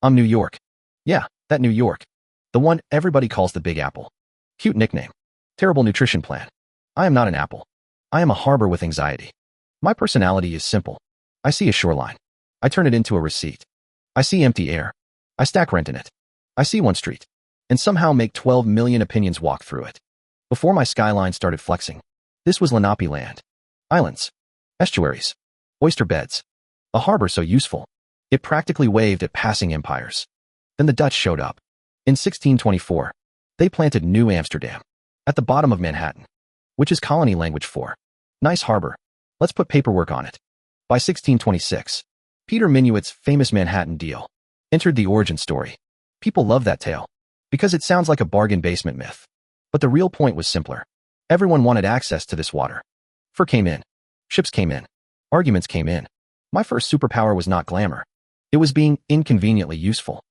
I'm New York. Yeah, that New York. The one everybody calls the Big Apple. Cute nickname. Terrible nutrition plan. I am not an apple. I am a harbor with anxiety. My personality is simple. I see a shoreline. I turn it into a receipt. I see empty air. I stack rent in it. I see one street. And somehow make 12 million opinions walk through it. Before my skyline started flexing, this was Lenape land. Islands. Estuaries. Oyster beds. A harbor so useful, it practically waved at passing empires. Then the Dutch showed up. In 1624, they planted New Amsterdam, at the bottom of Manhattan, which is colony language for nice harbor. Let's put paperwork on it. By 1626, Peter Minuit's famous Manhattan deal entered the origin story. People love that tale because it sounds like a bargain basement myth. But the real point was simpler. Everyone wanted access to this water. Fur came in. Ships came in. Arguments came in. My first superpower was not glamour. It was being inconveniently useful.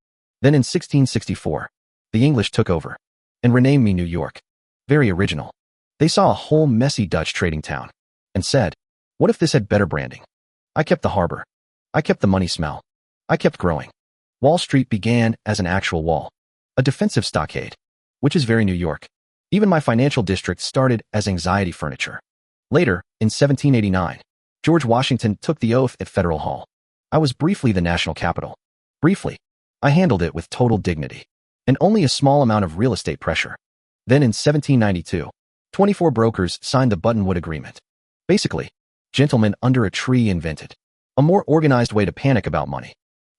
Then in 1664, the English took over and renamed me New York. Very original. They saw a whole messy Dutch trading town and said, what if this had better branding? I kept the harbor. I kept the money smell. I kept growing. Wall Street began as an actual wall, a defensive stockade, which is very New York. Even my financial district started as anxiety furniture. Later, in 1789, George Washington took the oath at Federal Hall. I was briefly the national capital. Briefly. I handled it with total dignity and only a small amount of real estate pressure. Then in 1792, 24 brokers signed the Buttonwood Agreement. Basically, gentlemen under a tree invented a more organized way to panic about money.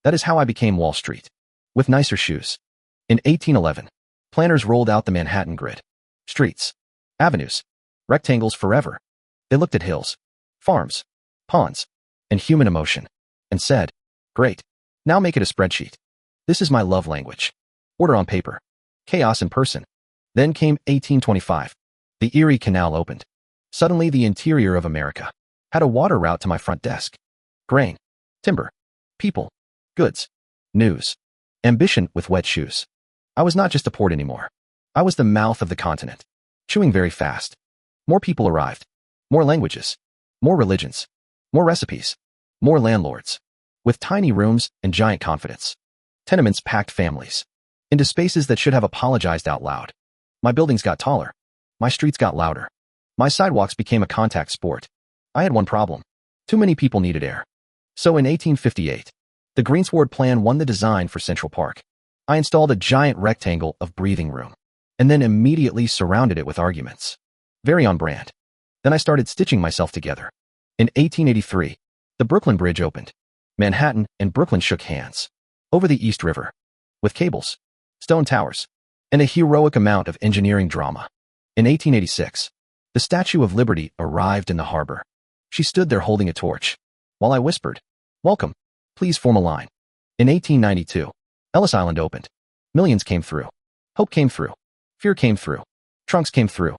That is how I became Wall Street, with nicer shoes. In 1811, planners rolled out the Manhattan grid. Streets, avenues, rectangles forever. They looked at hills, farms, ponds, and human emotion, and said, great, now make it a spreadsheet. This is my love language. Order on paper. Chaos in person. Then came 1825. The Erie Canal opened. Suddenly the interior of America had a water route to my front desk. Grain, timber, people, goods, news, ambition with wet shoes. I was not just a port anymore. I was the mouth of the continent, chewing very fast. More people arrived. More languages. More religions. More recipes. More landlords. With tiny rooms and giant confidence. Tenements packed families into spaces that should have apologized out loud. My buildings got taller. My streets got louder. My sidewalks became a contact sport. I had one problem. Too many people needed air. So in 1858, the Greensward Plan won the design for Central Park. I installed a giant rectangle of breathing room and then immediately surrounded it with arguments. Very on brand. Then I started stitching myself together. In 1883, the Brooklyn Bridge opened. Manhattan and Brooklyn shook hands over the East River with cables, stone towers, and a heroic amount of engineering drama. In 1886, the Statue of Liberty arrived in the harbor. She stood there holding a torch while I whispered, welcome, please form a line. In 1892, Ellis Island opened. Millions came through. Hope came through. Fear came through. Trunks came through.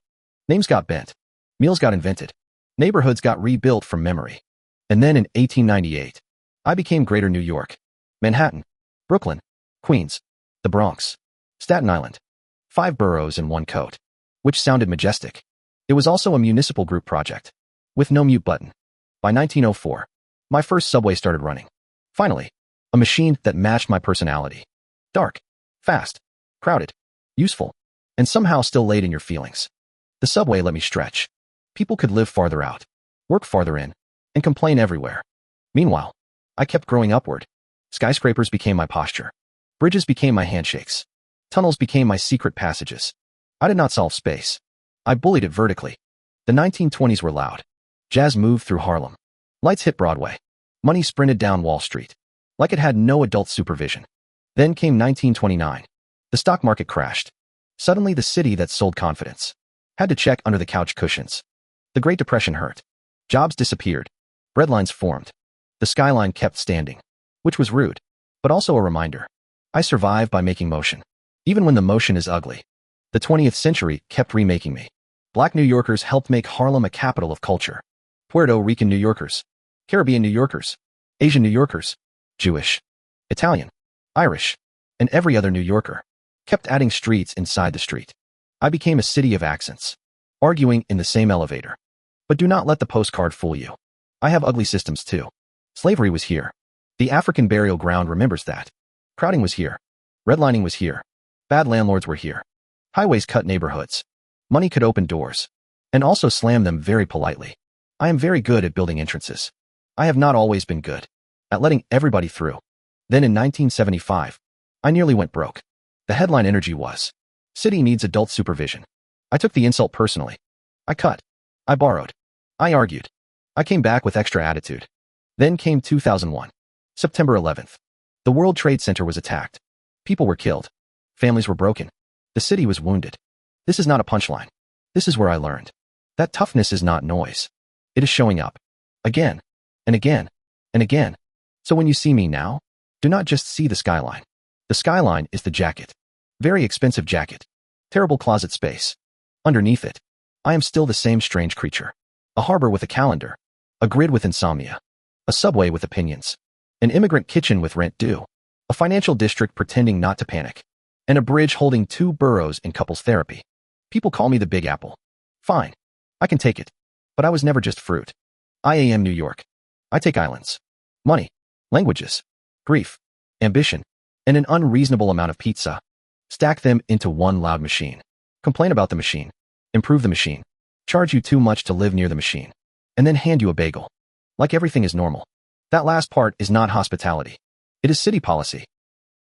Names got bent. Meals got invented. Neighborhoods got rebuilt from memory. And then in 1898, I became Greater New York. Manhattan, Brooklyn, Queens, the Bronx, Staten Island. 5 boroughs in one coat, which sounded majestic. It was also a municipal group project, with no mute button. By 1904, my first subway started running. Finally, a machine that matched my personality. Dark, fast, crowded, useful, and somehow still laid in your feelings. The subway let me stretch. People could live farther out, work farther in, and complain everywhere. Meanwhile, I kept growing upward. Skyscrapers became my posture. Bridges became my handshakes. Tunnels became my secret passages. I did not solve space. I bullied it vertically. The 1920s were loud. Jazz moved through Harlem. Lights hit Broadway. Money sprinted down Wall Street, like it had no adult supervision. Then came 1929. The stock market crashed. Suddenly the city that sold confidence had to check under the couch cushions. The Great Depression hurt. Jobs disappeared. Breadlines formed. The skyline kept standing, which was rude, but also a reminder. I survive by making motion, even when the motion is ugly. The 20th century kept remaking me. Black New Yorkers helped make Harlem a capital of culture. Puerto Rican New Yorkers, Caribbean New Yorkers, Asian New Yorkers, Jewish, Italian, Irish, and every other New Yorker kept adding streets inside the street. I became a city of accents, arguing in the same elevator. But do not let the postcard fool you. I have ugly systems too. Slavery was here. The African burial ground remembers that. Crowding was here. Redlining was here. Bad landlords were here. Highways cut neighborhoods. Money could open doors. And also slam them very politely. I am very good at building entrances. I have not always been good at letting everybody through. Then in 1975, I nearly went broke. The headline energy was, "City needs adult supervision." I took the insult personally. I cut. I borrowed. I argued. I came back with extra attitude. Then came 2001. September 11th. The World Trade Center was attacked. People were killed. Families were broken. The city was wounded. This is not a punchline. This is where I learned that toughness is not noise. It is showing up. Again, and again, and again. So when you see me now, do not just see the skyline. The skyline is the jacket. Very expensive jacket. Terrible closet space. Underneath it, I am still the same strange creature. A harbor with a calendar. A grid with insomnia. A subway with opinions. An immigrant kitchen with rent due. A financial district pretending not to panic. And a bridge holding 2 burrows in couples therapy. People call me the Big Apple. Fine. I can take it. But I was never just fruit. I am New York. I take islands. Money. Languages. Grief. Ambition. And an unreasonable amount of pizza. Stack them into one loud machine. Complain about the machine. Improve the machine. Charge you too much to live near the machine. And then hand you a bagel. Like everything is normal. That last part is not hospitality. It is city policy.